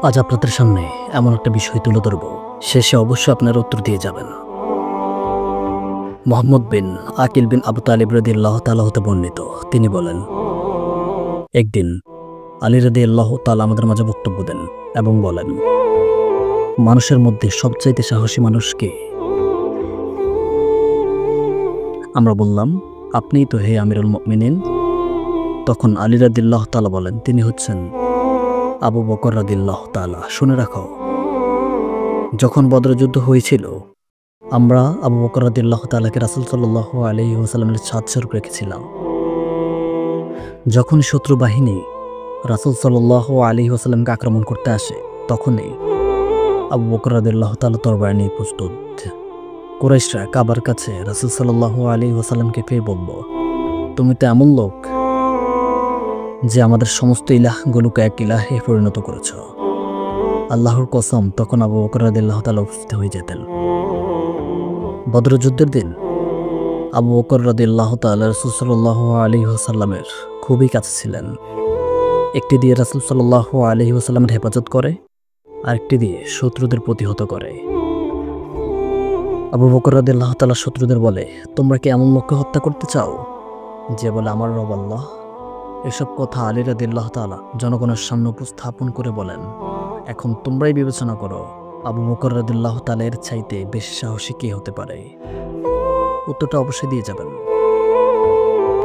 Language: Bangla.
আজ আপনাদের সামনে এমন একটা বিষয় তুলে ধরব, শেষে অবশ্যই আপনারা উত্তর দিয়ে যাবেন। মোহাম্মদ বিন আকিল বিন আবু তালিব রাদিয়াল্লাহু তাআলা হতে বর্ণিত, তিনি বলেন, একদিন আলী রাদিয়াল্লাহু তাআলা আমাদের মাঝে বক্তব্য দেন এবং বলেন, মানুষের মধ্যে সবচাইতে সাহসী মানুষ কে? আমরা বললাম, আপনিই তো হে আমিরুল মুমিনিন। তখন আলী রাদিয়াল্লাহু তাআলা বলেন, তিনি হচ্ছেন আবু বকর রাদিয়াল্লাহু তাআলা। শুনে রাখো, যখন বদর যুদ্ধ হয়েছিল, আমরা আবু বকর রাদিয়াল্লাহু তাআলাকে রাসূল সাল্লাল্লাহু আলাইহি ওয়াসাল্লামের ছাদস্বরূপ রেখেছিলাম। যখন শত্রু বাহিনী রাসূল সাল্লাল্লাহু আলাইহি ওয়াসাল্লামকে আক্রমণ করতে আসে, তখনই আবু বকর রাদিয়াল্লাহু তাআলা তরবারি নিয়ে প্রস্তুত। কুরাইশরা কাবার কাছে রাসূল সাল্লাল্লাহু আলাইহি ওয়াসাল্লামকে পেয়ে বলল, তুমি তো এমন লোক যে আমাদের সমস্ত ইলাহগুলোকে এক ইলাহে পরিণত করেছ। আল্লাহর কসম, তখন আবু বকর রাদিয়াল্লাহু তাআলা উপস্থিত হয়ে যেতেন। বদর যুদ্ধের দিন আবু বকর রাদিয়াল্লাহু তাআলা রাসূল সাল্লাল্লাহু আলাইহি ওয়াসাল্লামের খুবই কাছে ছিলেন। একটি দিয়ে রাসূল সাল্লাল্লাহু আলাইহি ওয়াসাল্লামের হেফাজত করে, আরেকটি দিয়ে শত্রুদের প্রতিহত করে। আবু বকর রাদিয়াল্লাহু তাআলা শত্রুদের বলে, তোমরা কি এমন লোককে হত্যা করতে চাও যে বলে আমার রব আল্লাহ? এসব কথা আলী রাদিয়াল্লাহু তাআলা জনগণের সামনে উপস্থাপন করে বলেন, এখন তোমরাই বিবেচনা করো, আবু বকর রাদিয়াল্লাহু তাআলা এর চাইতে বেশি সাহসী কে হতে পারে? উত্তরটা অবশ্যই দিয়ে যাবেন।